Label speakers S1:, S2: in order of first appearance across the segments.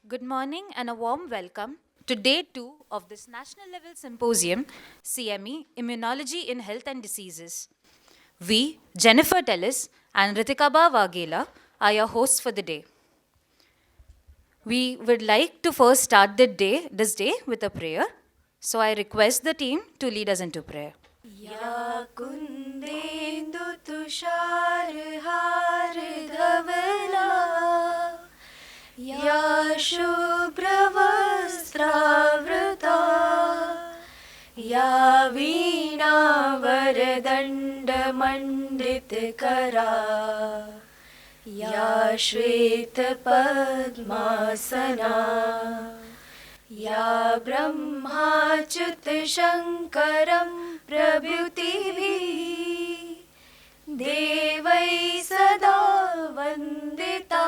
S1: Good morning and a warm welcome to day 2 of this national level symposium, CME Immunology in Health and Diseases. We, Jennifer Tellis and Ritikaba Vagela, are your hosts for the day. We would like to first start this day with a prayer. So I request the team to lead us into prayer.
S2: या कुन्देन्दु तुषारहार धवला या शुभ्रवस्त्रावृता या वीणावरदण्डमण्डितकरा या श्वेतपद्मासना या ब्रह्माच्युतशङ्करं प्रभृतिभिः देवैः सदा वन्दिता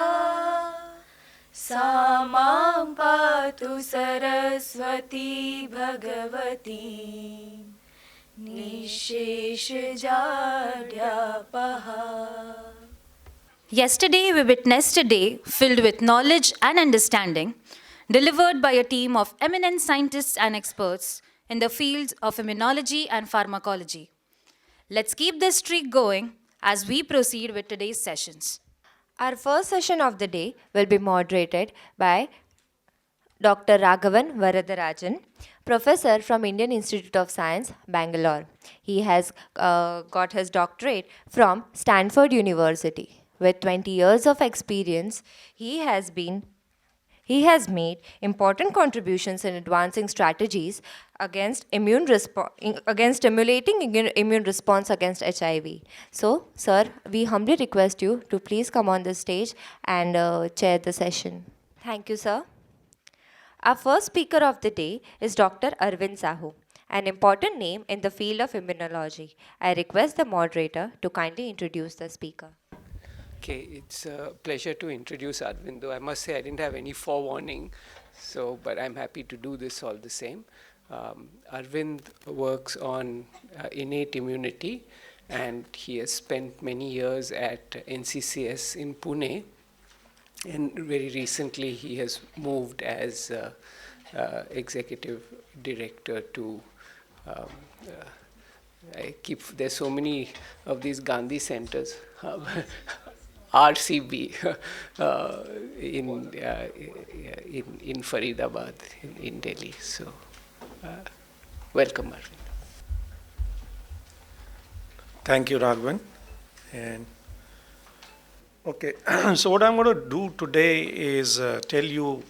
S2: सा मां पातु Saraswati Bhagwati निःशेषजाड्यापहा.
S1: Yesterday, we witnessed a day filled with knowledge and understanding, delivered by a team of eminent scientists and experts in the fields of immunology and pharmacology. Let's keep this streak going as we proceed with today's sessions.
S3: Our first session of the day will be moderated by Dr. Raghavan Varadarajan, professor from Indian Institute of Science, Bangalore. He has got his doctorate from Stanford University. With 20 years of experience, he has made important contributions in advancing strategies against stimulating immune response against HIV. So, sir, we humbly request you to please come on the stage and chair the session. Thank you, sir. Our first speaker of the day is Dr. Arvind Sahu, an important name in the field of immunology. I request the moderator to kindly introduce the speaker.
S4: Okay, it's a pleasure to introduce Arvind, though I must say I didn't have any forewarning, but I'm happy to do this all the same. Arvind works on innate immunity, and he has spent many years at NCCS in Pune, and very recently he has moved as executive director to there's so many of these Gandhi centers. RCB in Faridabad in Delhi. So, welcome, Arvind.
S5: Thank you, Raghavan. And okay, so what I'm going to do today is tell you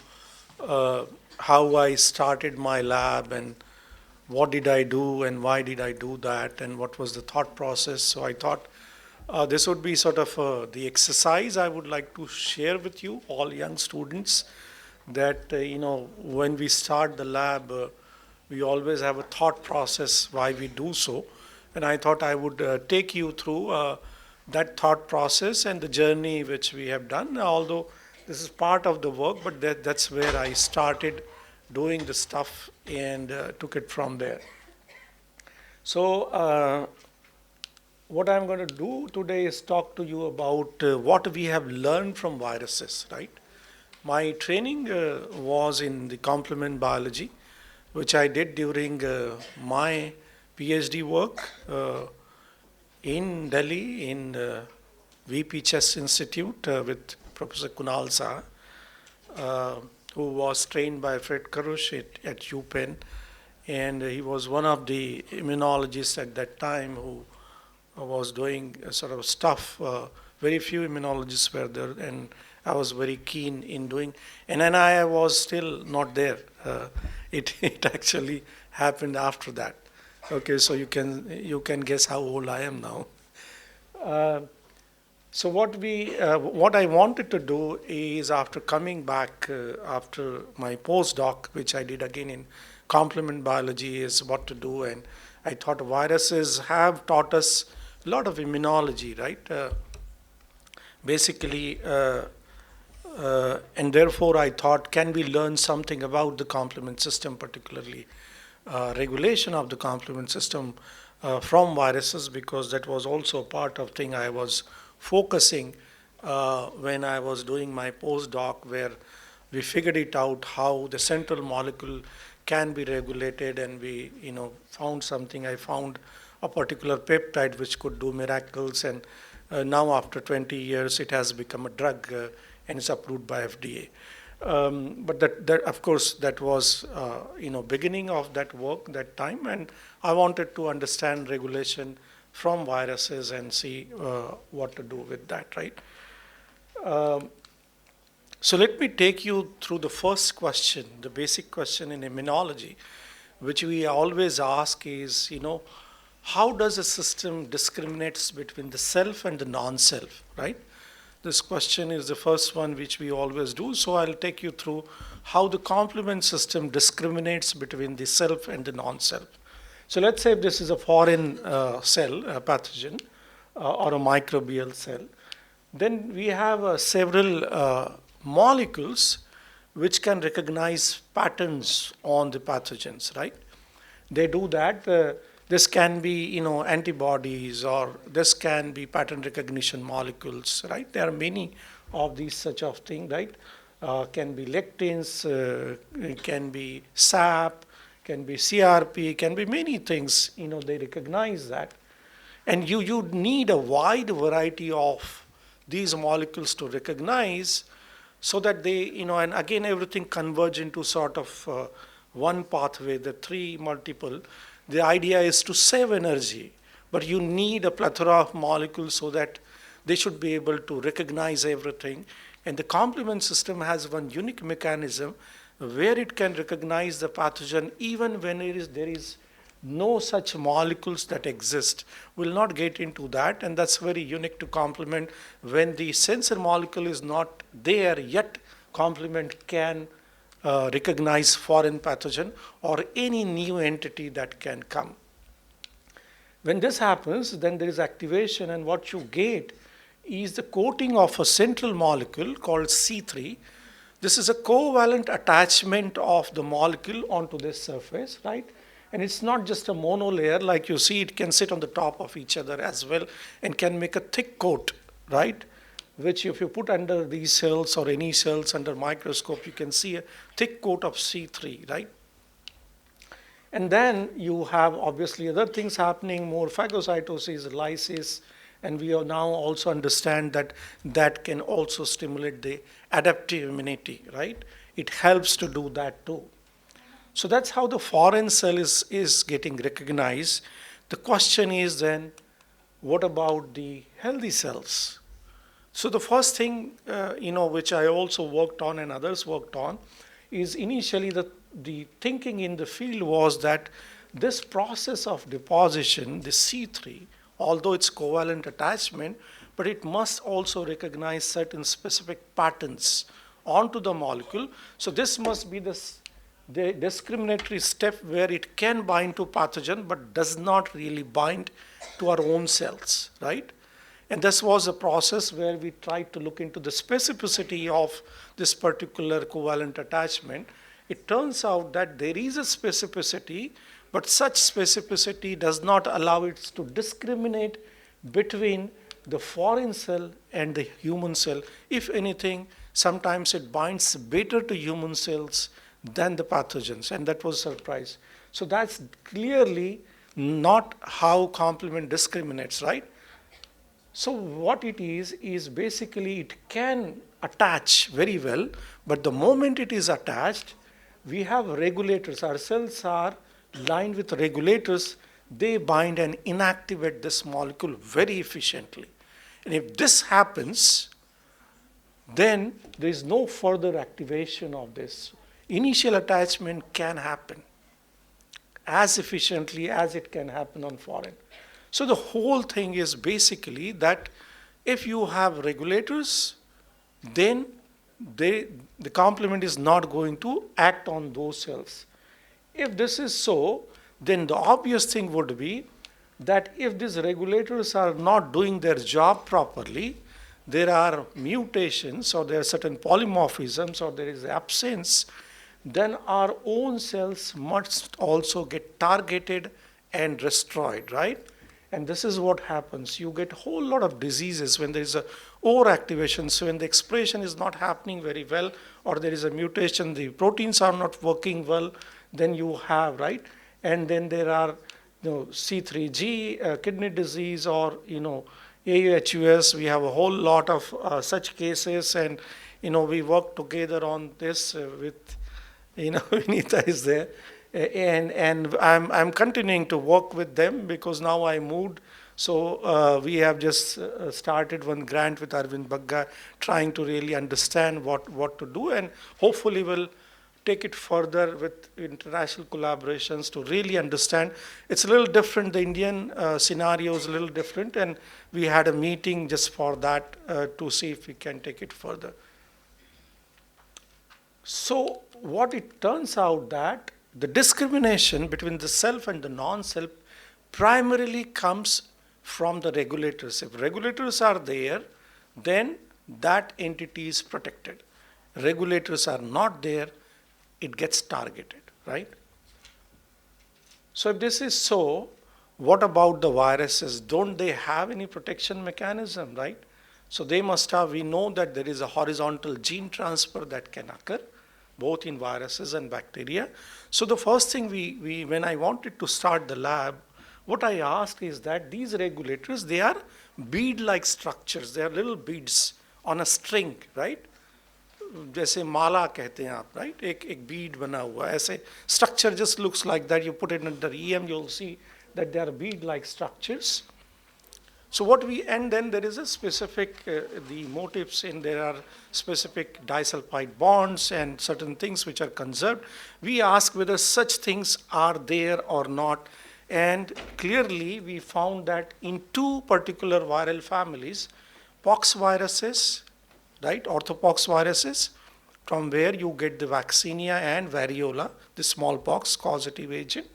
S5: how I started my lab and what did I do and why did I do that and what was the thought process. So I thought this would be sort of the exercise I would like to share with you, all young students, that, when we start the lab, we always have a thought process why we do so. And I thought I would take you through that thought process and the journey which we have done, although this is part of the work, but that's where I started doing the stuff and took it from there. So, what I'm going to do today is talk to you about what we have learned from viruses, right? My training was in the complement biology, which I did during my PhD work in Delhi in VP Chess Institute with Professor Kunal Saha, who was trained by Fred Karush at UPenn, and he was one of the immunologists at that time who was doing sort of stuff. Very few immunologists were there, and I was very keen in doing. And then I was still not there. It actually happened after that. Okay, so you can guess how old I am now. So what I wanted to do is, after coming back after my postdoc, which I did again in complement biology, is what to do. And I thought viruses have taught us a lot of immunology, right? And therefore I thought, can we learn something about the complement system, particularly regulation of the complement system from viruses, because that was also a part of thing I was focusing when I was doing my postdoc, where we figured it out how the central molecule can be regulated, and we found something. I found a particular peptide which could do miracles, and now after 20 years it has become a drug and is approved by FDA. But that of course that was beginning of that work that time, and I wanted to understand regulation from viruses and see what to do with that, right? So let me take you through the first question, the basic question in immunology, which we always ask is, how does a system discriminates between the self and the non-self, right? This question is the first one which we always do. So I'll take you through how the complement system discriminates between the self and the non-self. So let's say if this is a foreign cell, a pathogen, or a microbial cell, then we have several molecules which can recognize patterns on the pathogens, right? They do that. This can be, antibodies, or this can be pattern recognition molecules, right? There are many of these such of thing, right? Can be lectins, can be SAP, can be CRP, can be many things, they recognize that. And you need a wide variety of these molecules to recognize, so that they, and again everything converge into sort of one pathway, the three multiple. The idea is to save energy, but you need a plethora of molecules so that they should be able to recognize everything. And the complement system has one unique mechanism where it can recognize the pathogen even when there is no such molecules that exist. We'll not get into that, and that's very unique to complement. When the sensor molecule is not there yet, complement can recognize foreign pathogen or any new entity that can come. When this happens, then there is activation, and what you get is the coating of a central molecule called C3. This is a covalent attachment of the molecule onto this surface, right? And it's not just a monolayer, like you see, it can sit on the top of each other as well and can make a thick coat, right? Which if you put under these cells or any cells under microscope, you can see a thick coat of C3, right? And then you have obviously other things happening, more phagocytosis, lysis, and we now also understand that that can also stimulate the adaptive immunity, right? It helps to do that too. So that's how the foreign cell is getting recognized. The question is then, what about the healthy cells? So the first thing, which I also worked on and others worked on, is initially the thinking in the field was that this process of deposition, the C3, although it's covalent attachment, but it must also recognize certain specific patterns onto the molecule. So this must be the discriminatory step where it can bind to pathogen but does not really bind to our own cells, right? And this was a process where we tried to look into the specificity of this particular covalent attachment. It turns out that there is a specificity, but such specificity does not allow it to discriminate between the foreign cell and the human cell. If anything, sometimes it binds better to human cells than the pathogens, and that was a surprise. So that's clearly not how complement discriminates, right? So what it is basically it can attach very well, but the moment it is attached, we have regulators. Our cells are lined with regulators. They bind and inactivate this molecule very efficiently. And if this happens, then there is no further activation of this. Initial attachment can happen as efficiently as it can happen on foreign. So the whole thing is basically that if you have regulators, then the complement is not going to act on those cells. If this is so, then the obvious thing would be that if these regulators are not doing their job properly, there are mutations or there are certain polymorphisms or there is absence, then our own cells must also get targeted and destroyed, right? And this is what happens. You get a whole lot of diseases when there is a overactivation. So when the expression is not happening very well, or there is a mutation, the proteins are not working well, then you have, right? And then there are, C3G, kidney disease, or, AUHUS. We have a whole lot of such cases, and, we work together on this with, Vinita is there. And I'm continuing to work with them because now I moved. So we have just started one grant with Arvind Bagga, trying to really understand what to do, and hopefully we'll take it further with international collaborations to really understand. It's a little different. The Indian scenario is a little different, and we had a meeting just for that to see if we can take it further. So what it turns out that the discrimination between the self and the non-self primarily comes from the regulators. If regulators are there, then that entity is protected. Regulators are not there, it gets targeted, right? So if this is so, what about the viruses? Don't they have any protection mechanism, right? So they must have. We know that there is a horizontal gene transfer that can occur, both in viruses and bacteria. So the first thing when I wanted to start the lab, what I asked is that these regulators, they are bead-like structures. They are little beads on a string, right? जैसे माला कहते हैं आप, right? एक bead बना हुआ है, ऐसे structure just looks like that. You put it under EM, you'll see that they are bead-like structures. So and then there is a specific, the motifs, and there are specific disulfide bonds and certain things which are conserved. We ask whether such things are there or not. And clearly we found that in two particular viral families, pox viruses, right, orthopox viruses, from where you get the vaccinia and variola, the smallpox causative agent,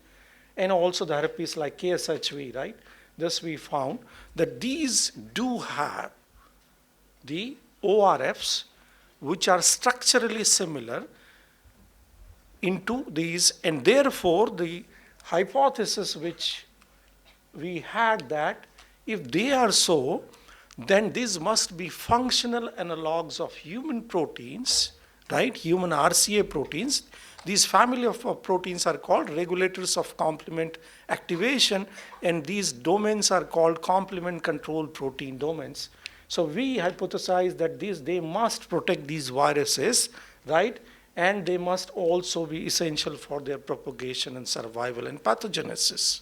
S5: and also the herpes like KSHV, right? This we found that these do have the ORFs which are structurally similar into these, and therefore the hypothesis which we had that if they are so, then these must be functional analogs of human proteins, right? Human RCA proteins. These family of proteins are called regulators of complement activation, and these domains are called complement control protein domains. So we hypothesize that they must protect these viruses, right? And they must also be essential for their propagation and survival and pathogenesis.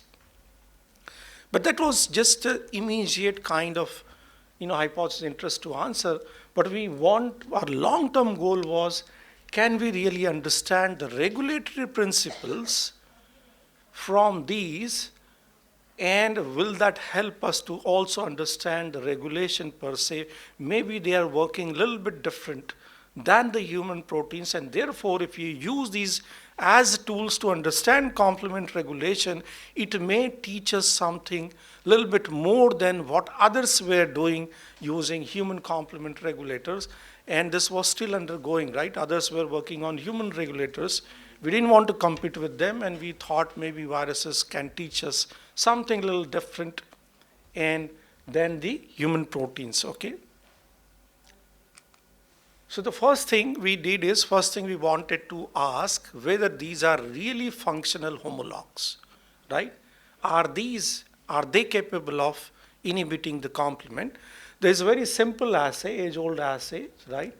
S5: But that was just an immediate kind of hypothesis interest to answer. But our long-term goal was, can we really understand the regulatory principles from these, and will that help us to also understand the regulation per se? Maybe they are working a little bit different than the human proteins, and therefore if you use these as tools to understand complement regulation, it may teach us something a little bit more than what others were doing using human complement regulators. And this was still undergoing, right? Others were working on human regulators. We didn't want to compete with them, and we thought maybe viruses can teach us something a little different and than the human proteins, okay? So the first thing we did is, we wanted to ask whether these are really functional homologs, right? Are they capable of inhibiting the complement? There's a very simple assay, age-old assay, right?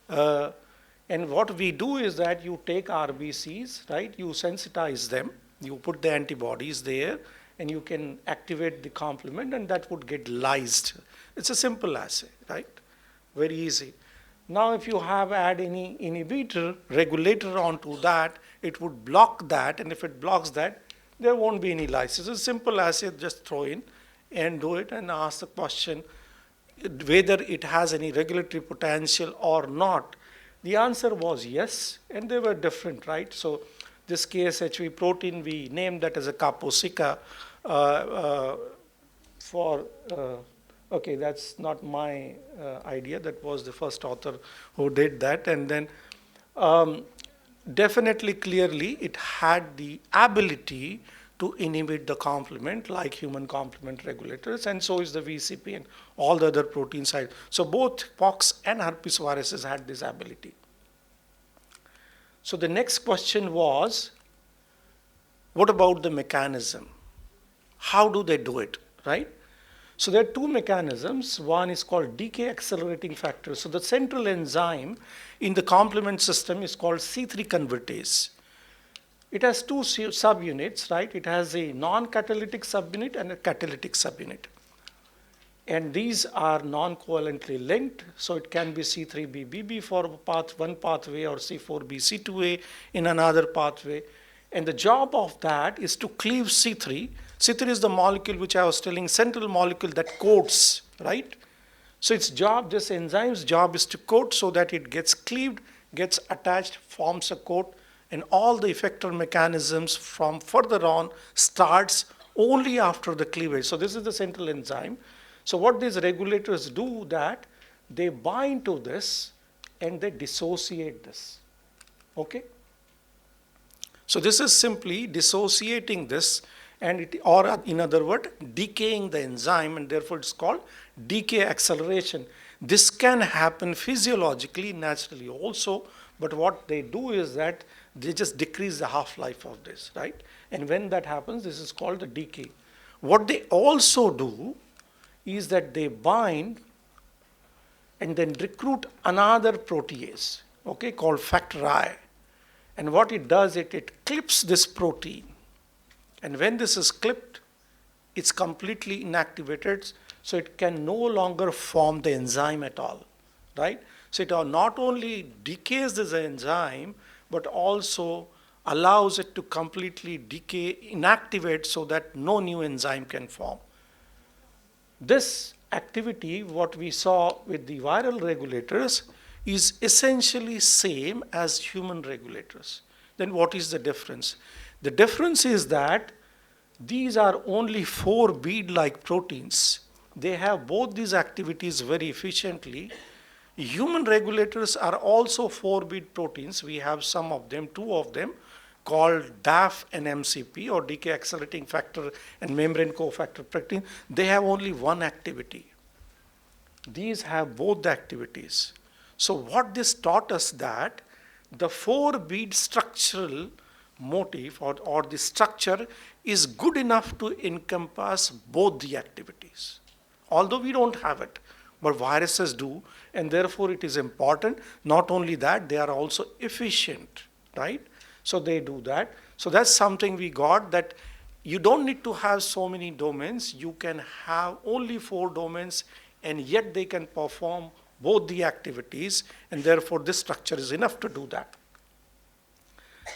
S5: And what we do is that you take RBCs, right? You sensitize them, you put the antibodies there, and you can activate the complement, and that would get lysed. It's a simple assay, right? Very easy. Now, if you add any inhibitor, regulator onto that, it would block that, and if it blocks that, there won't be any lysis. It's a simple assay, just throw in and do it and ask the question whether it has any regulatory potential or not. The answer was yes, and they were different, right? So this KSHV protein, we named that as a Kaposica okay, that's not my idea. That was the first author who did that. And then definitely, clearly, it had the ability to inhibit the complement like human complement regulators, and so is the VCP and all the other protein sites. So both pox and herpes viruses had this ability. So the next question was, what about the mechanism? How do they do it, right? So there are two mechanisms. One is called decay accelerating factor. So the central enzyme in the complement system is called C3 convertase. It has two subunits, right? It has a non-catalytic subunit and a catalytic subunit. And these are non-covalently linked, so it can be C3bBb for one pathway or C4bC2A in another pathway. And the job of that is to cleave C3. C3 is the molecule which I was telling, central molecule that coats, right? So its job, this enzyme's job is to coat so that it gets cleaved, gets attached, forms a coat, and all the effector mechanisms from further on starts only after the cleavage. So this is the central enzyme. So what these regulators do, that they bind to this and they dissociate this, okay? So this is simply dissociating this, and it, or in other words, decaying the enzyme, and therefore it's called decay acceleration. This can happen physiologically, naturally also, but what they do is that they just decrease the half-life of this, right? And when that happens, this is called the decay. What they also do is that they bind and then recruit another protease, okay, called factor I. And what it does, it clips this protein. And when this is clipped, it's completely inactivated, so it can no longer form the enzyme at all, right? So it not only decays this enzyme, but also allows it to completely decay, inactivate, so that no new enzyme can form. This activity, what we saw with the viral regulators, is essentially same as human regulators. Then what is the difference? The difference is that these are only 4 bead-like proteins. They have both these activities very efficiently. Human regulators are also 4 bead proteins. We have some of them, 2 of them, called DAF and MCP, or decay accelerating factor and membrane cofactor protein. They have only one activity. These have both the activities. So what this taught us, that the 4 bead structural motif or the structure is good enough to encompass both the activities. Although we don't have it, but viruses do, and therefore it is important. Not only that, they are also efficient, right? So they do that. So that's something we got, that you don't need to have so many domains. You can have only 4 domains, and yet they can perform both the activities, and therefore this structure is enough to do that.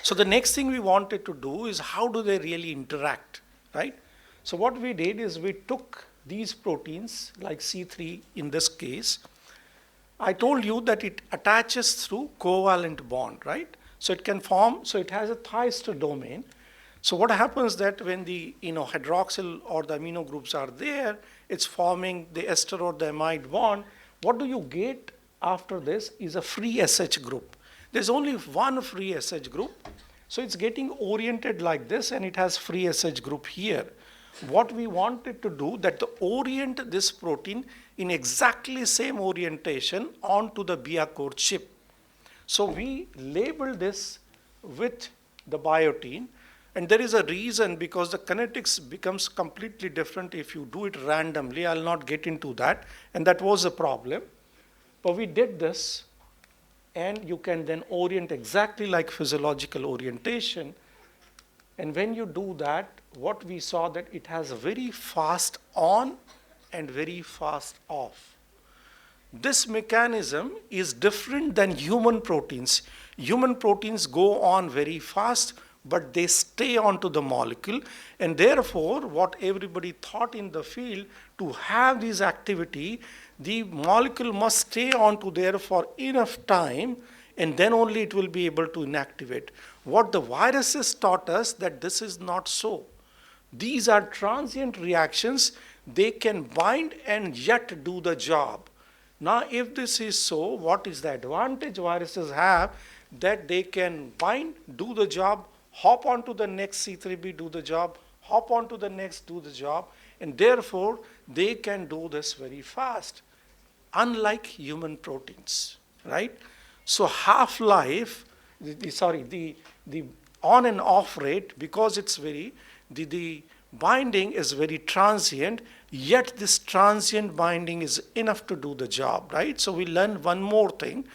S5: So the next thing we wanted to do is, how do they really interact, right? So what we did is we took these proteins, like C3 in this case. I told you that it attaches through covalent bond, right? So it can form, so it has a thiester domain. So what happens that when the hydroxyl or the amino groups are there, it's forming the ester or the amide bond. What do you get after this is a free SH group. There's only one free SH group. So it's getting oriented like this, and it has free SH group here. What we wanted to do, that to orient this protein in exactly same orientation onto the Biacore chip. So we label this with the biotin, and there is a reason, because the kinetics becomes completely different if you do it randomly. I'll not get into that, and that was a problem. But we did this, and you can then orient exactly like physiological orientation. And when you do that, what we saw, that it has a very fast on and very fast off. This mechanism is different than human proteins. Human proteins go on very fast, but they stay onto the molecule, and therefore what everybody thought in the field, to have this activity, the molecule must stay onto there for enough time, and then only it will be able to inactivate. What the viruses taught us, that this is not so. These are transient reactions. They can bind and yet do the job. Now, if this is so, what is the advantage viruses have? That they can bind, do the job, hop onto the next C3b, do the job, hop on to the next, do the job, and therefore they can do this very fast, unlike human proteins, right? So half-life, the on and off rate, because it's the binding is very transient, yet this transient binding is enough to do the job, right? So we learned one more thing,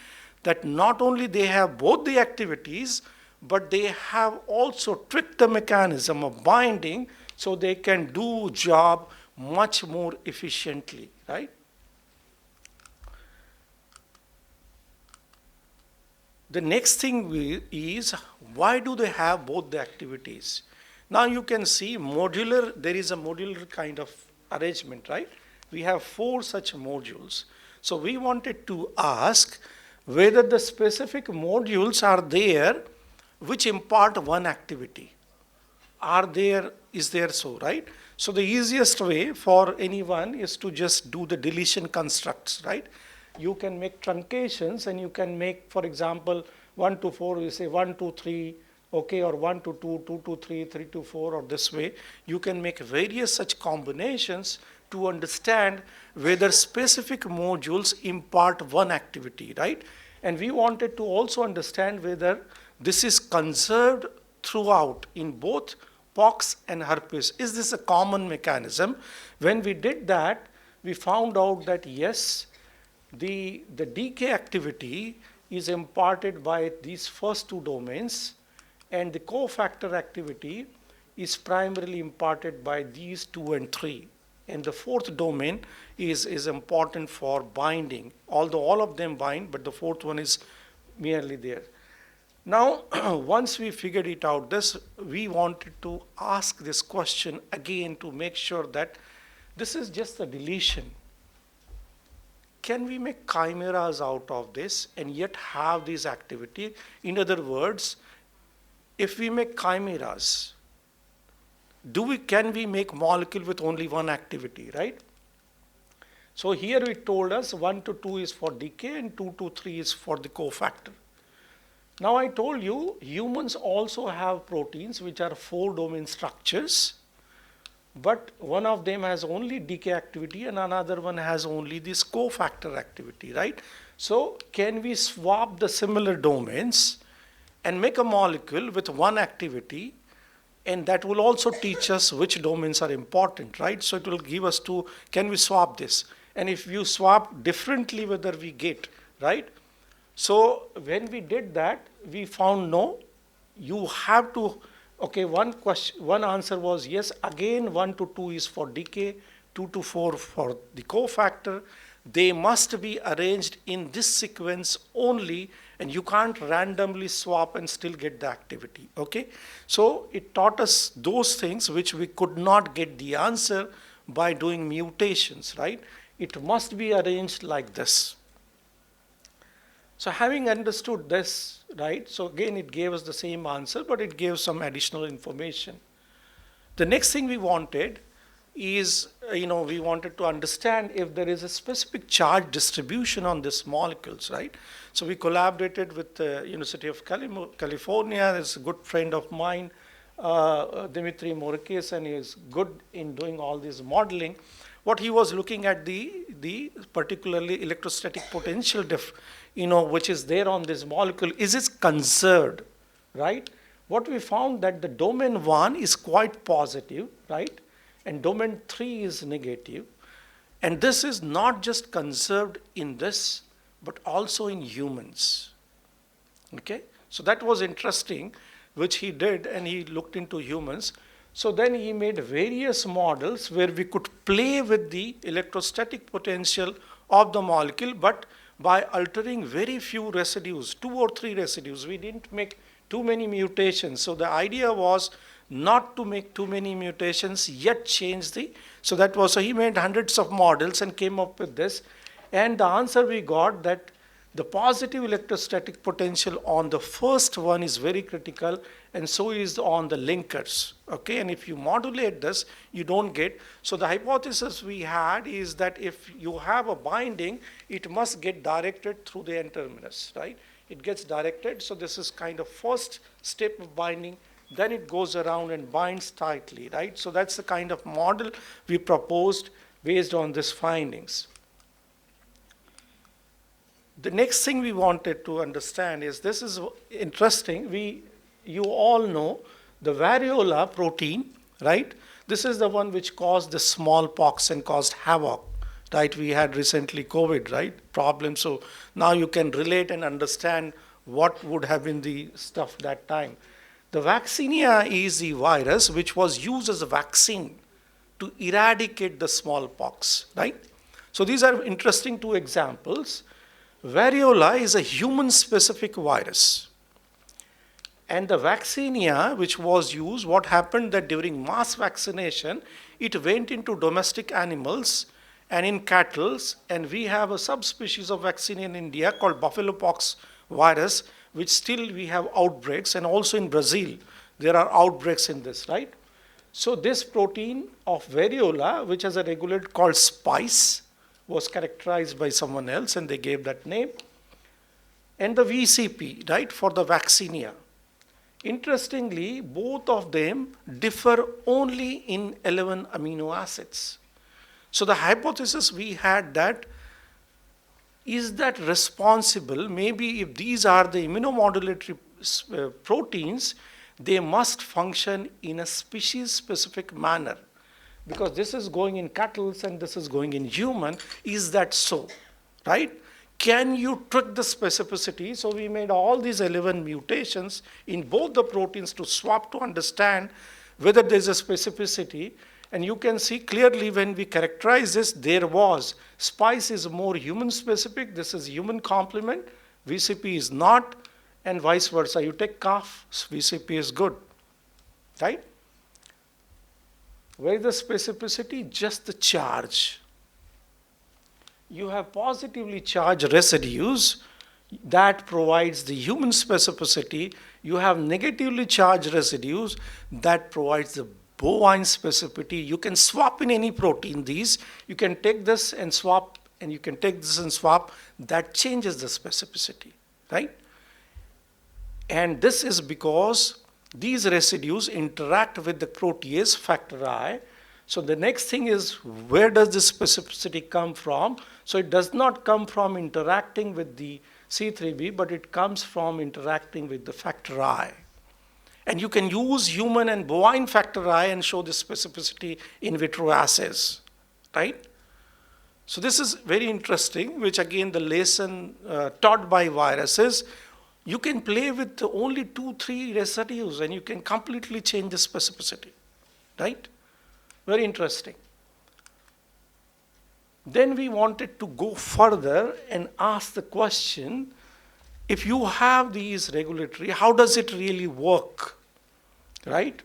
S5: that not only they have both the activities, but they have also tweaked the mechanism of binding so they can do job much more efficiently, right? The next thing is, why do they have both the activities? Now you can see modular, there is a modular kind of arrangement, right? We have 4 such modules. So we wanted to ask whether the specific modules are there which impart one activity. Is there so, right? So the easiest way for anyone is to just do the deletion constructs, right? You can make truncations and you can make, for example, 1 to 4, you say 1 to 3, okay, or 1 to 2, 2 to 3, 3 to 4, or this way. You can make various such combinations to understand whether specific modules impart one activity, right? And we wanted to also understand whether this is conserved throughout in both pox and herpes. Is this a common mechanism? When we did that, we found out that yes, the decay activity is imparted by these first 2 domains, and the cofactor activity is primarily imparted by these 2 and 3. And the 4th domain is important for binding, although all of them bind, but the 4th one is merely there. Now, once we figured it out, we wanted to ask this question again to make sure that this is just a deletion. Can we make chimeras out of this and yet have this activity? In other words, if we make chimeras, can we make molecule with only one activity, right? So here it told us 1 to 2 is for decay and 2 to 3 is for the cofactor. Now I told you humans also have proteins which are 4 domain structures, but one of them has only decay activity and another one has only this cofactor activity, right? So can we swap the similar domains and make a molecule with one activity, and that will also teach us which domains are important, right? So it will give us can we swap this? And if you swap differently, whether we get, right? So when we did that, we found no, you have to, okay, one answer was yes, again 1 to 2 is for decay, 2 to 4 for the cofactor. They must be arranged in this sequence only, and you can't randomly swap and still get the activity, okay? So it taught us those things which we could not get the answer by doing mutations, right? It must be arranged like this. So having understood this, right, so again it gave us the same answer, but it gave some additional information. The next thing we wanted is, we wanted to understand if there is a specific charge distribution on these molecules, right? So we collaborated with the University of California. There's a good friend of mine, Dimitri Morikis, and he is good in doing all this modeling. What he was looking at the particularly electrostatic potential which is there on this molecule, is it conserved, right? What we found that the domain 1 is quite positive, right? And domain 3 is negative. And this is not just conserved in this, but also in humans, okay? So that was interesting, which he did, and he looked into humans. So then he made various models where we could play with the electrostatic potential of the molecule, but by altering very few residues, 2 or 3 residues. We didn't make too many mutations. So the idea was not to make too many mutations, yet change so he made hundreds of models and came up with this. And the answer we got that the positive electrostatic potential on the first one is very critical, and so is on the linkers, okay? And if you modulate this, you don't get. So the hypothesis we had is that if you have a binding, it must get directed through the N-terminus, right? It gets directed, so this is kind of first step of binding, then it goes around and binds tightly, right? So that's the kind of model we proposed based on these findings. The next thing we wanted to understand is, this is interesting. You all know the variola protein, right? This is the one which caused the smallpox and caused havoc, right? We had recently COVID, right? Problem. So now you can relate and understand what would have been the stuff that time. The vaccinia is the virus which was used as a vaccine to eradicate the smallpox, right? So these are interesting two examples. Variola is a human-specific virus. And the vaccinia, which was used, what happened that during mass vaccination, it went into domestic animals and in cattle, and we have a subspecies of vaccinia in India called buffalo pox virus, which still we have outbreaks, and also in Brazil, there are outbreaks in this, right? So this protein of variola, which has a regulator called spice, was characterized by someone else, and they gave that name. And the VCP, right, for the vaccinia. Interestingly, both of them differ only in 11 amino acids. So the hypothesis we had that, is that responsible? Maybe if these are the immunomodulatory proteins, they must function in a species-specific manner. Because this is going in cattle and this is going in human. Is that so, right? Can you trick the specificity? So we made all these 11 mutations in both the proteins to swap to understand whether there's a specificity. And you can see clearly when we characterize this, there was. Spice is more human specific. This is human complement. VCP is not, and vice versa. You take calf, VCP is good, right? Where is the specificity? Just the charge. You have positively charged residues that provides the human specificity. You have negatively charged residues that provides the bovine specificity. You can swap in any protein these. You can take this and swap, and you can take this and swap. That changes the specificity, right? And this is because these residues interact with the protease factor I. So the next thing is, where does this specificity come from? So it does not come from interacting with the C3b, but it comes from interacting with the factor I. And you can use human and bovine factor I and show the specificity in vitro assays, right? So this is very interesting, which again the lesson taught by viruses. You can play with only 2-3 residues and you can completely change the specificity, right? Very interesting. Then we wanted to go further and ask the question, if you have these regulatory, how does it really work, right?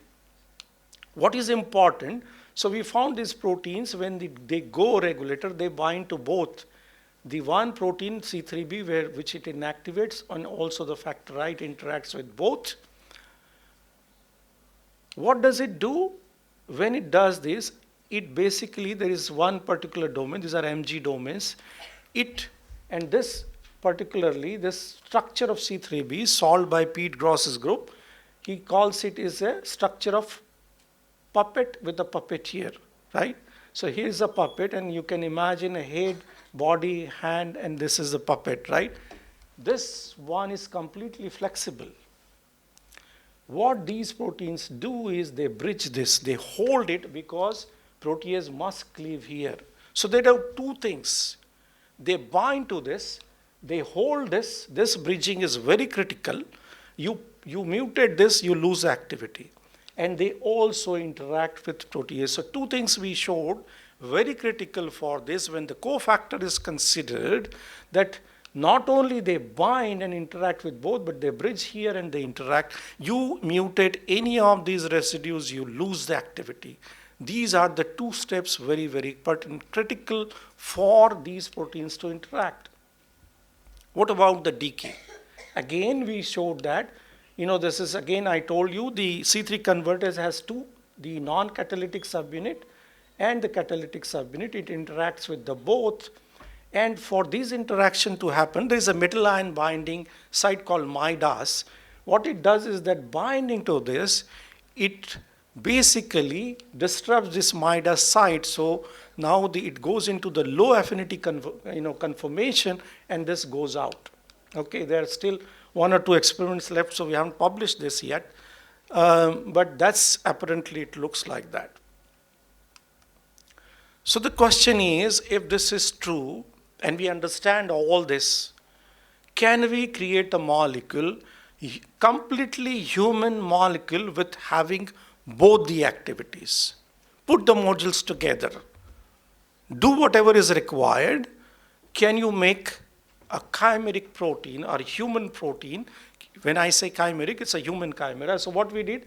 S5: What is important? So we found these proteins, when they go regulator, they bind to both the one protein C3b, which it inactivates, and also the factor I, it interacts with both. What does it do? When it does this, it basically, there is one particular domain, these are Mg domains. And this particularly, this structure of C3b solved by Pete Gross's group, he calls it is a structure of puppet with a puppeteer, right? So here's a puppet, and you can imagine a head, body, hand, and this is the puppet, right? This one is completely flexible. What these proteins do is they bridge this, they hold it because protease must cleave here. So they do two things. They bind to this, they hold this. This bridging is very critical. You mutate this, you lose activity. And they also interact with protease. So two things we showed, very critical for this when the cofactor is considered, that not only they bind and interact with both, but they bridge here and they interact. You mutate any of these residues, you lose the activity. These are the two steps very, very pertinent, critical for these proteins to interact. What about the decay? Again, we showed that, this is again, I told you the C3 convertase has two, the non-catalytic subunit and the catalytic subunit. It interacts with the both. And for this interaction to happen, there is a metal ion binding site called MIDAS, What it does is that binding to this, it basically disrupts this Midas site. So now it goes into the low affinity conformation, and this goes out. Okay, there are still 1 or 2 experiments left, so we haven't published this yet. But that's apparently it looks like that. So the question is, if this is true and we understand all this, can we create a molecule, completely human molecule with having both the activities? Put the modules together. Do whatever is required. Can you make a chimeric protein or human protein? When I say chimeric, it's a human chimera. So what we did,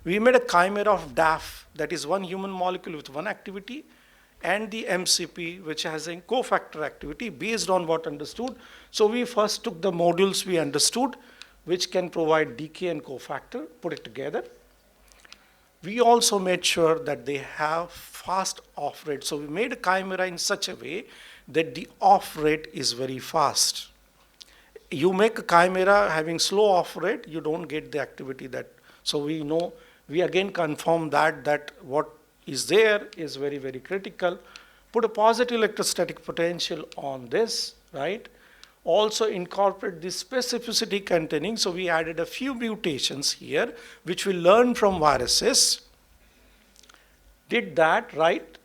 S5: we made a chimera of DAF, that is one human molecule with one activity, and the MCP, which has a cofactor activity based on what understood. So we first took the modules we understood, which can provide decay and cofactor, put it together. We also made sure that they have fast off rate. So we made a chimera in such a way that the off rate is very fast. You make a chimera having slow off rate, you don't get the activity that. So we know, we again confirm that what is there is very, very critical. Put a positive electrostatic potential on this, right? Also incorporate the specificity containing. So we added a few mutations here, which we learned from viruses. Did that, right?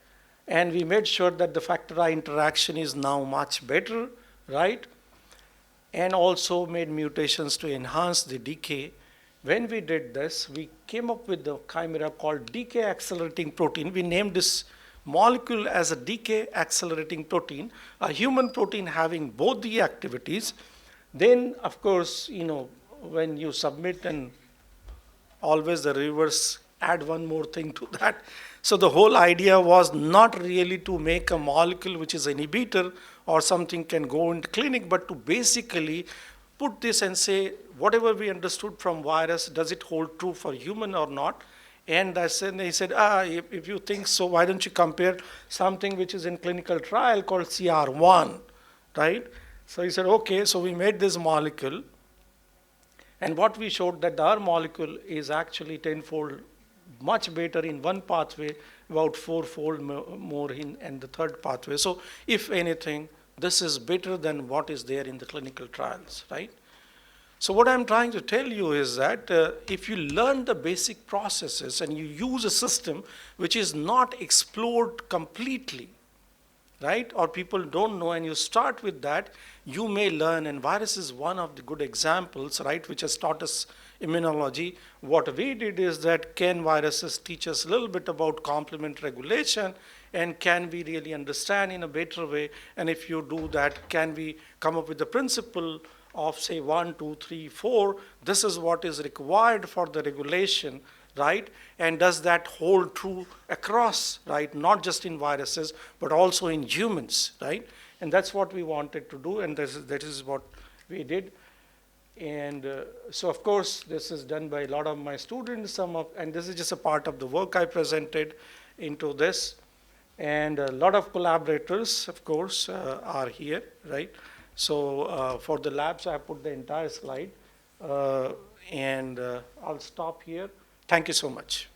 S5: And we made sure that the factor I interaction is now much better, right? And also made mutations to enhance the decay. When we did this, we came up with the chimera called decay accelerating protein. We named this molecule as a decay accelerating protein, a human protein having both the activities. Then, of course, when you submit, and always the reviewers add one more thing to that. So the whole idea was not really to make a molecule which is an inhibitor or something can go into clinic, but to basically put this and say, whatever we understood from virus, does it hold true for human or not? And they said, if you think so, why don't you compare something which is in clinical trial called CR1, right? So he said, okay, so we made this molecule. And what we showed that our molecule is actually tenfold much better in one pathway, about fourfold more in the third pathway. So if anything, this is better than what is there in the clinical trials, right? So what I'm trying to tell you is that if you learn the basic processes and you use a system which is not explored completely, right, or people don't know, and you start with that, you may learn, and virus is one of the good examples, right, which has taught us immunology. What we did is that can viruses teach us a little bit about complement regulation, and can we really understand in a better way? And if you do that, can we come up with the principle of say 1, 2, 3, 4, this is what is required for the regulation, right? And does that hold true across, right? Not just in viruses, but also in humans, right? And that's what we wanted to do, and that is what we did. And so of course, this is done by a lot of my students, and this is just a part of the work I presented into this. And a lot of collaborators, of course, are here, right? So for the labs, I put the entire slide, and I'll stop here. Thank you so much.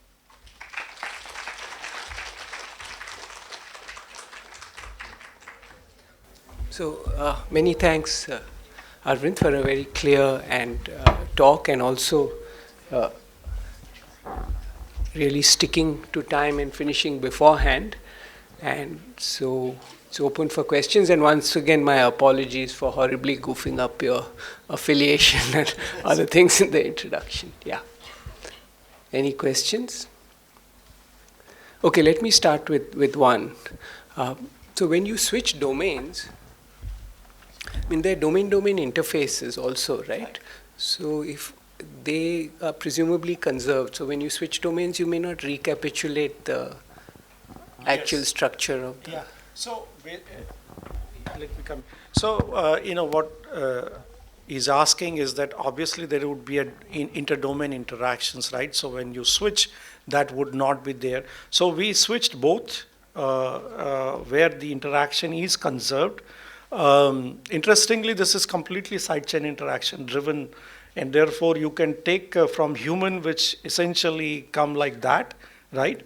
S4: So many thanks, Arvind, for a very clear and talk, and also really sticking to time and finishing beforehand. And so it's open for questions. And once again, my apologies for horribly goofing up your affiliation and other things in the introduction. Yeah. Any questions? Okay, let me start with one. So when you switch domains, I mean, there are domain-domain interfaces also, right? So if they are presumably conserved, so when you switch domains, you may not recapitulate the actual structure of the...
S5: Yeah. So, let me come. So, what he's asking is that obviously there would be inter-domain interactions, right? So when you switch, that would not be there. So we switched both where the interaction is conserved. Interestingly, this is completely side chain interaction driven, And therefore, you can take from human, which essentially come like that, right?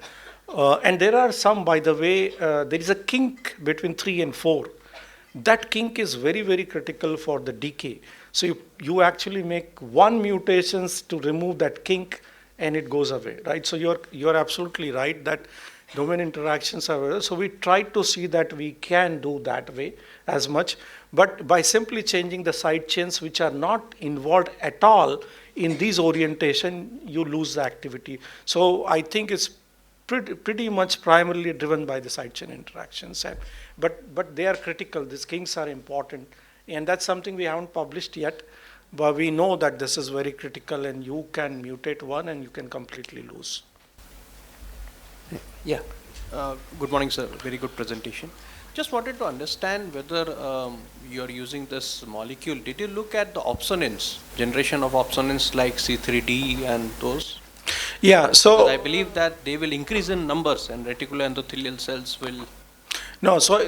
S5: And there are some, by the way, there is a kink between 3 and 4. That kink is very, very critical for the decay. So you actually make one mutations to remove that kink, and it goes away, right? So you're absolutely right that domain interactions are. So we try to see that we can do that way as much, but by simply changing the side chains which are not involved at all in these orientation, you lose the activity. So I think it's pretty much primarily driven by the side chain interactions, but they are critical. These kinks are important, and that's something we haven't published yet, but we know that this is very critical, and you can mutate one and you can completely lose.
S4: Yeah.
S6: Good morning, sir. Very good presentation. Just wanted to understand whether you're using this molecule. Did you look at the opsonins, generation of opsonins like C3D and those?
S5: Yeah, so
S6: Because I believe that they will increase in numbers and reticular endothelial cells will.
S5: no, so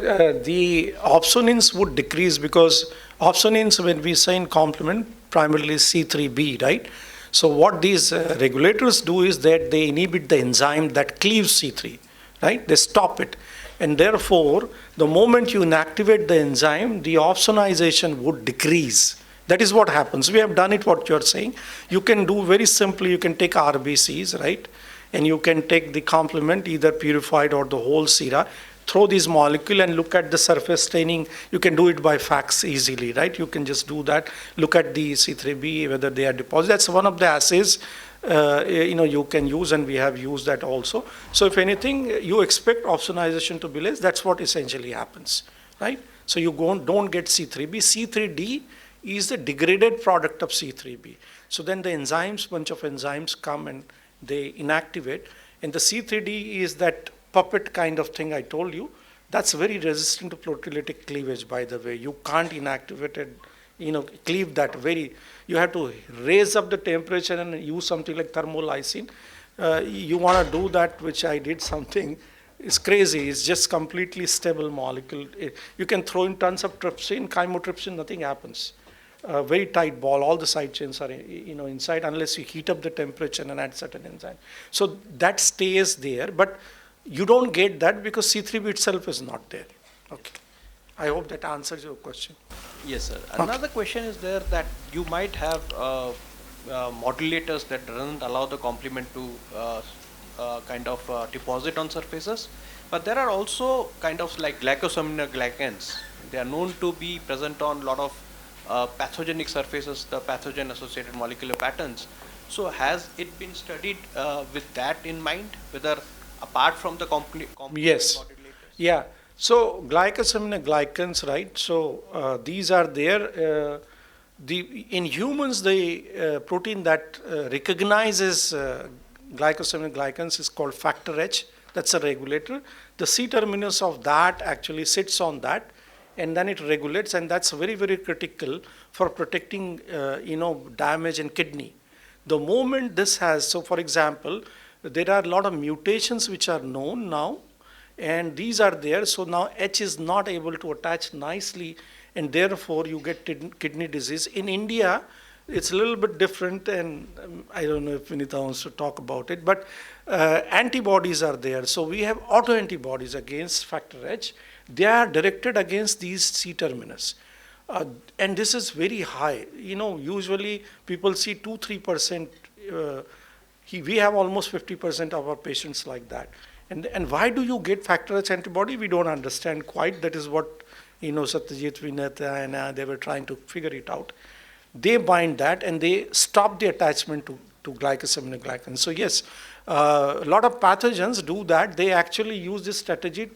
S5: the opsonins would decrease because opsonins, when we say in complement, primarily C3b, right? So what these regulators do is that they inhibit the enzyme that cleaves C3, right? They stop it. And therefore, the moment you inactivate the enzyme, the opsonization would decrease. That is what happens. We have done it, what you're saying. You can do very simply, you can take RBCs, right? And you can take the complement, either purified or the whole sera, throw this molecule and look at the surface staining. You can do it by fax easily, right? You can just do that. Look at the C3b, whether they are deposited. That's one of the assays you can use, and we have used that also. So if anything, you expect opsonization to be less. That's what essentially happens, right? So you don't get C3b. C3d is the degraded product of C3b. So then the enzymes, bunch of enzymes come and they inactivate. And the C3d is that puppet kind of thing I told you. That's very resistant to proteolytic cleavage, by the way. You can't inactivate it, cleave that you have to raise up the temperature and use something like thermolysine. You want to do that, which I did something. It's crazy. It's just completely stable molecule. You can throw in tons of trypsin, chymotrypsin, nothing happens. Very tight ball. All the side chains are inside unless you heat up the temperature and add certain enzyme. So that stays there, but you don't get that because C3b itself is not there. Okay. I hope that answers your question.
S6: Yes, sir. Another question is there that you might have modulators that doesn't allow the complement to deposit on surfaces, but there are also kind of like glycosaminoglycans. They are known to be present on a lot of pathogenic surfaces, the pathogen associated molecular patterns. So has it been studied with that in mind, whether apart from the complement
S5: Yes.
S6: modulators?
S5: Yeah. So glycosaminoglycans, right? So these are there. In humans, the protein that recognizes glycosaminoglycans is called factor H. That's a regulator. The C terminus of that actually sits on that, and then it regulates, and that's very, very critical for protecting, damage in kidney. The moment this has, so for example, there are a lot of mutations which are known now, and these are there. So now H is not able to attach nicely, and therefore you get kidney disease. In India, it's a little bit different, and I don't know if Vinita wants to talk about it, but antibodies are there. So we have autoantibodies against factor H. They are directed against these C terminus. And this is very high. Usually people see 2-3%. We have almost 50% of our patients like that. And why do you get factor H antibody? We don't understand quite. That is what, Satyajit, Vinata, and they were trying to figure it out. They bind that and they stop the attachment to glycosaminoglycans. So yes, a lot of pathogens do that. They actually use this strategy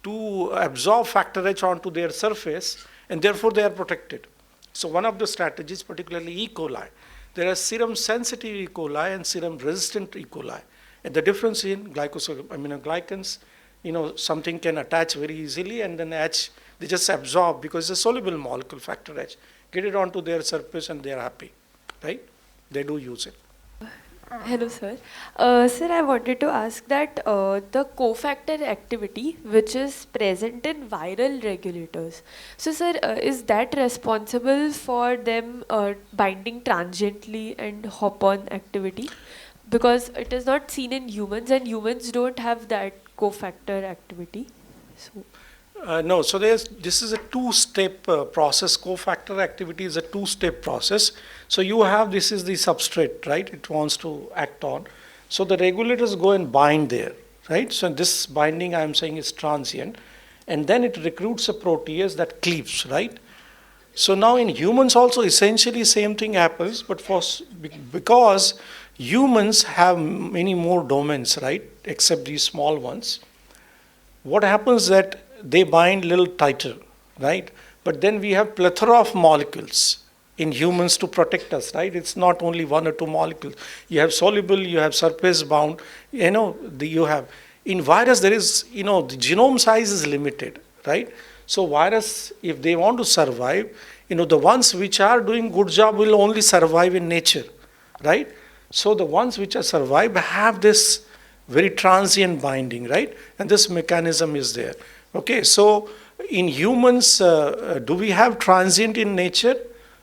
S5: to absorb factor H onto their surface, and therefore they are protected. So one of the strategies, particularly E. coli, there are serum sensitive E. coli and serum resistant E. coli. And the difference in glycosaminoglycans, something can attach very easily, and then H, they just absorb because it's a soluble molecule, factor H. Get it onto their surface and they are happy, right? They do use it.
S2: Hello, sir. Sir, I wanted to ask that the cofactor activity which is present in viral regulators. So, sir, is that responsible for them binding transiently and hop-on activity? Because it is not seen in humans, and humans don't have that cofactor activity. So,
S5: No, so this is a two-step process. Cofactor activity is a two-step process. So you have, this is the substrate, right? It wants to act on. So the regulators go and bind there, right? So this binding I'm saying is transient. And then it recruits a protease that cleaves, right? So now in humans also essentially same thing happens, but because humans have many more domains, right? Except these small ones. What happens that they bind little tighter, right? But then we have plethora of molecules in humans to protect us, right? It's not only one or two molecules. You have soluble, you have surface bound, you have. In virus, there is, the genome size is limited, right? So virus, if they want to survive, the ones which are doing good job will only survive in nature, right? So the ones which are survive have this very transient binding, right? And this mechanism is there. Okay, so in humans, do we have transient in nature?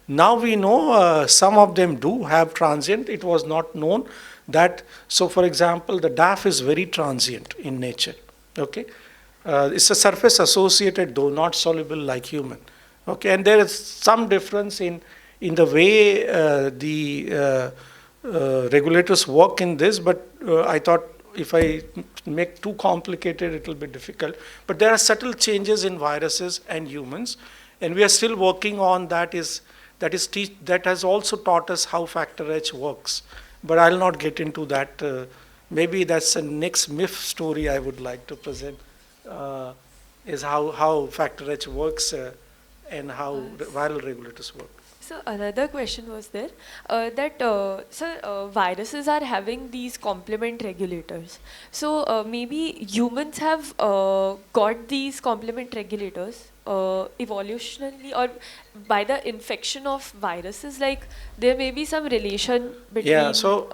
S5: Now we know some of them do have transient. It was not known that. So for example, the DAF is very transient in nature. Okay, it's a surface associated though not soluble like human. Okay, and there is some difference in the way the regulators work in this, but I thought if I make too complicated, it will be difficult. But there are subtle changes in viruses and humans, and we are still working on that. That has also taught us how factor H works. But I'll not get into that. Maybe that's the next myth story I would like to present, is how factor H works and how viral regulators work.
S2: so another question was there viruses are having these complement regulators. So maybe humans have got these complement regulators evolutionarily or by the infection of viruses. Like there may be some relation between.
S5: Yeah, so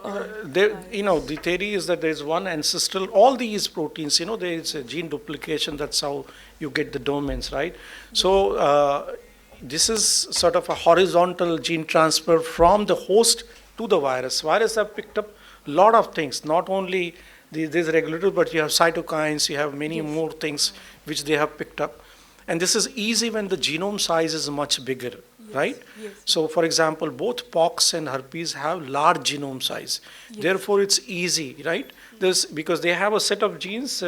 S5: the theory is that there is one ancestral. All these proteins, there is a gene duplication. That's how you get the domains, right? So this is sort of a horizontal gene transfer from the host to the virus. Virus have picked up a lot of things, not only these regulators, but you have cytokines, you have many more things which they have picked up. And this is easy when the genome size is much bigger, right?
S2: Yes.
S5: So for example, both pox and herpes have large genome size. Therefore, it's easy, right? Because they have a set of genes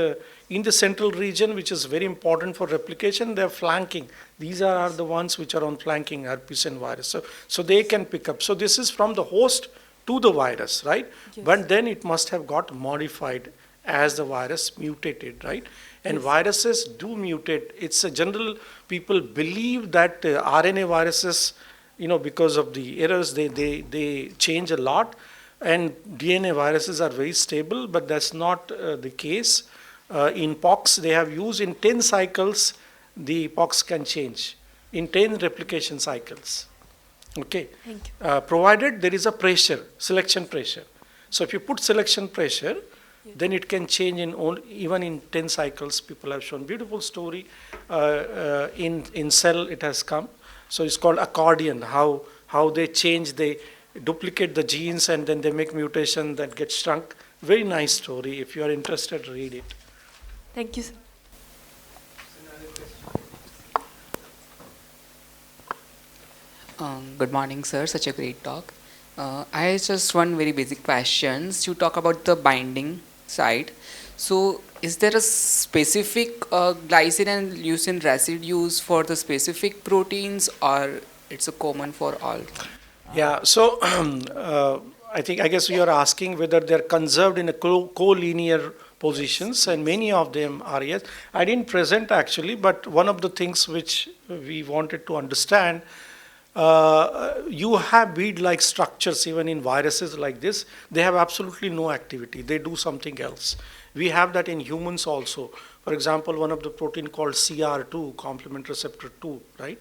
S5: in the central region, which is very important for replication. They're flanking. These are the ones which are on flanking herpes and virus. So they can pick up. So this is from the host to the virus, right?
S2: Yes.
S5: But then it must have got modified as the virus mutated, right? And viruses do mutate. It's a general, people believe that RNA viruses, because of the errors, they change a lot. And DNA viruses are very stable, but that's not the case. In pox, they have used in 10 cycles, the pox can change in 10 replication cycles. Okay.
S2: Thank you.
S5: Provided there is a pressure, selection pressure. So if you put selection pressure, then it can change even in 10 cycles. People have shown beautiful story. In cell it has come. So it's called accordion, how they change, they duplicate the genes and then they make mutation that gets shrunk. Very nice story. If you are interested, read it.
S2: Thank you, sir.
S7: Good morning, sir. Such a great talk. I have just one very basic questions. You talk about the binding side. So, is there a specific glycine and leucine residues for the specific proteins, or it's a common for all?
S5: Yeah. So I guess you are asking whether they're conserved in a collinear positions, and many of them are, yes. I didn't present actually, but one of the things which we wanted to understand, you have bead-like structures even in viruses like this. They have absolutely no activity. They do something else. We have that in humans also. For example, one of the protein called CR2, complement receptor 2, right?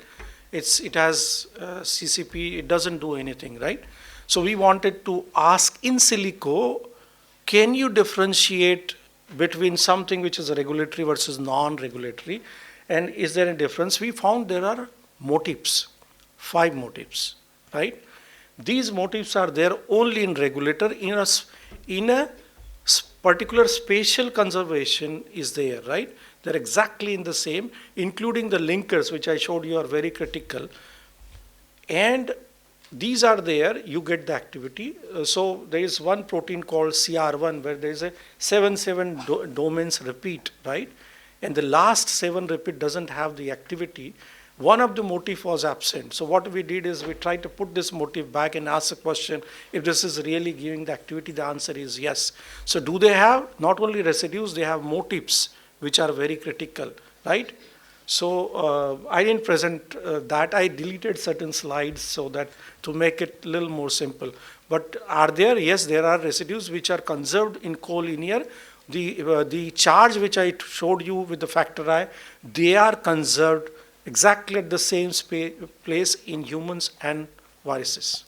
S5: It has CCP, it doesn't do anything, right? So we wanted to ask in silico, can you differentiate between something which is regulatory versus non-regulatory, and is there a difference? We found there are motifs, 5 motifs, right? These motifs are there only in regulator. In a particular spatial conservation is there, right? They're exactly in the same, including the linkers, which I showed you are very critical. And these are there, you get the activity. So there is one protein called CR1 where there is a 7 domains repeat, right? And the last 7 repeat doesn't have the activity. One of the motif was absent. So what we did is we tried to put this motif back and ask the question, if this is really giving the activity, the answer is yes. So do they have not only residues, they have motifs, which are very critical, right? So I didn't present that. I deleted certain slides so that to make it a little more simple. But are there? Yes, there are residues which are conserved in collinear. The charge which I showed you with the factor I, they are conserved exactly at the same place in humans and viruses.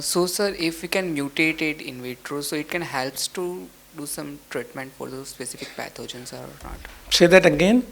S7: So, sir, if we can mutate it in vitro, so it can helps to do some treatment for those specific pathogens or not?
S5: Say that again.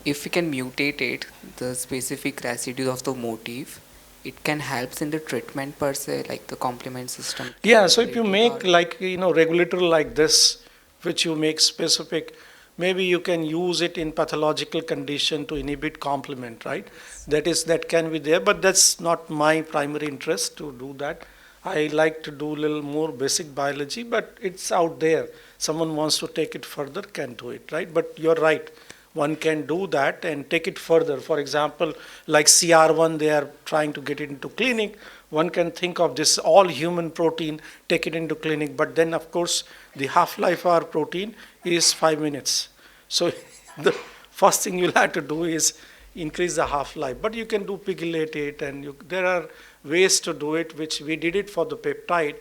S7: If we can mutate it, the specific residues of the motif, it can helps in the treatment per se, like the complement system.
S5: Yeah, so if you make like, regulator like this, which you make specific, maybe you can use it in pathological condition to inhibit complement, right? That can be there, but that's not my primary interest to do that. I like to do a little more basic biology, but it's out there. Someone wants to take it further, can do it, right? But you're right. One can do that and take it further. For example, like CR1, they are trying to get it into clinic. One can think of this all human protein, take it into clinic. But then, of course, the half-life of our protein is 5 minutes. So the first thing you'll have to do is increase the half-life. But you can do pegylate it, and there are ways to do it, which we did it for the peptide.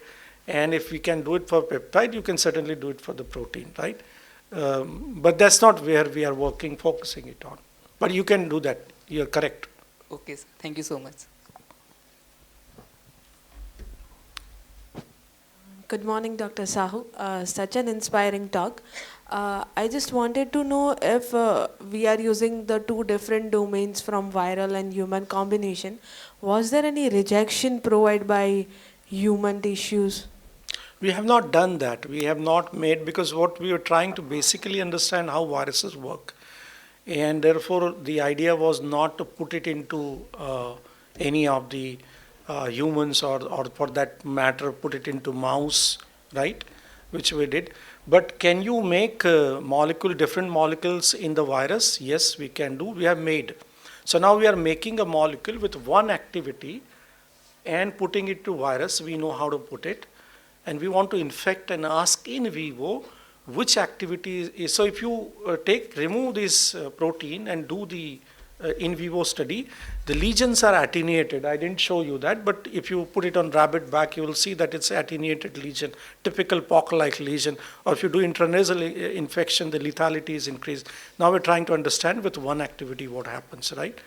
S5: And if we can do it for peptide, you can certainly do it for the protein, right? But that's not where we are focusing it on. But you can do that. You're correct.
S7: Okay, sir. Thank you so much.
S8: Good morning, Dr. Sahu. Such an inspiring talk. I just wanted to know if we are using the 2 different domains from viral and human combination. Was there any rejection provided by human tissues?
S5: We have not done that. We have not made, because what we were trying to basically understand how viruses work. And therefore, the idea was not to put it into any of the humans or for that matter, put it into mouse, right? Which we did. But can you make different molecules in the virus? Yes, we can do. We have made. So now we are making a molecule with one activity and putting it to virus. We know how to put it. And we want to infect and ask in vivo which activity is. So if you remove this protein and do the in vivo study, the lesions are attenuated. I didn't show you that, but if you put it on rabbit back, you will see that it's attenuated lesion, typical pock-like lesion. Or if you do intranasal infection, the lethality is increased. Now we're trying to understand with one activity what happens, right?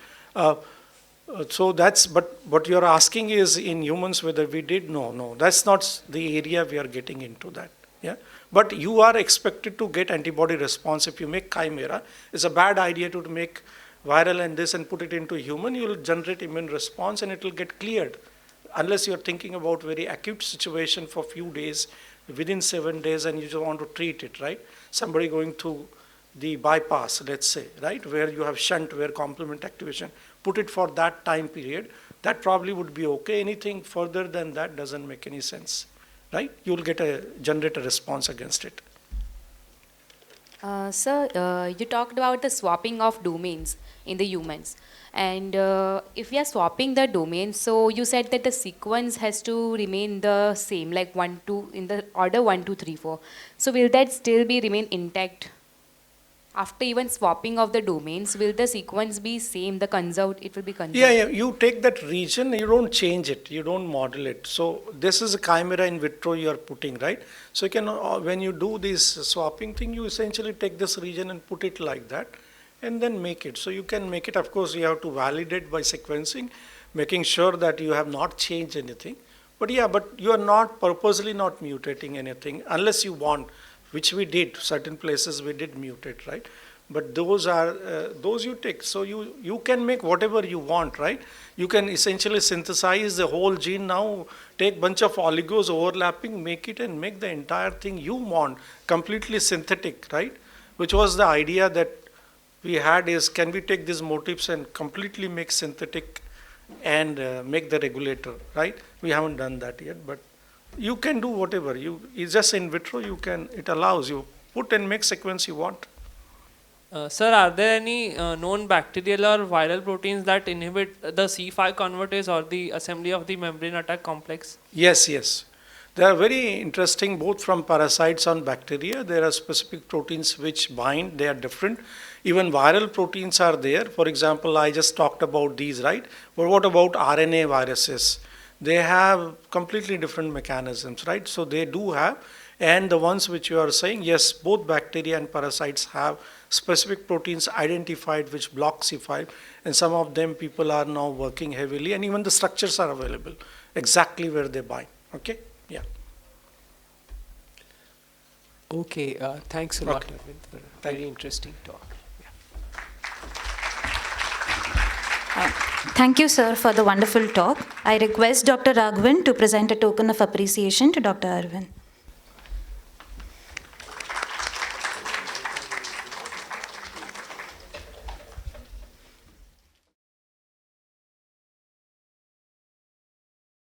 S5: So that's, but what you're asking is in humans whether we did, no, that's not the area we are getting into that, yeah. But you are expected to get antibody response if you make chimera. It's a bad idea to make viral and this and put it into human. You will generate immune response and it will get cleared. Unless you're thinking about very acute situation for few days, within 7 days, and you just want to treat it, right? Somebody going through the bypass, let's say, right, where you have shunt, where complement activation, put it for that time period, that probably would be okay. Anything further than that doesn't make any sense, right? You'll generate a response against it.
S9: Sir, you talked about the swapping of domains in the humans. And if we are swapping the domains, so you said that the sequence has to remain the same, like 1, 2, in the order 1, 2, 3, 4. So will that still remain intact? After even swapping of the domains, will the sequence be same, it will be conserved?
S5: Yeah, you take that region, you don't change it, you don't model it. So this is a chimera in vitro you are putting, right? So you can, when you do this swapping thing, you essentially take this region and put it like that, and then make it. So you can make it, of course, you have to validate by sequencing, making sure that you have not changed anything. But yeah, but you are not purposely not mutating anything unless you want, which we did. Certain places we did mutate, right? But those are those you take. So you can make whatever you want, right? You can essentially synthesize the whole gene now, take bunch of oligos overlapping, make it and make the entire thing you want, completely synthetic, right? Which was the idea that we had is, can we take these motifs and completely make synthetic and make the regulator, right? We haven't done that yet, but you can do whatever. It's just in vitro, you can, it allows you put and make sequence you want.
S10: Sir, are there any known bacterial or viral proteins that inhibit the C5 convertase or the assembly of the membrane attack complex?
S5: Yes, yes. They are very interesting both from parasites and bacteria. There are specific proteins which bind, they are different. Even viral proteins are there. For example, I just talked about these, right? But what about RNA viruses? They have completely different mechanisms, right? So they do have, and the ones which you are saying, yes, both bacteria and parasites have specific proteins identified which block C5, and some of them people are now working heavily, and even the structures are available, exactly where they bind, okay? Yeah.
S4: Okay, thanks a lot,
S5: Okay.
S4: Arvind, for a very interesting talk.
S1: Thank you, sir, for the wonderful talk. I request Dr. Raghavan to present a token of appreciation to Dr. Arvind.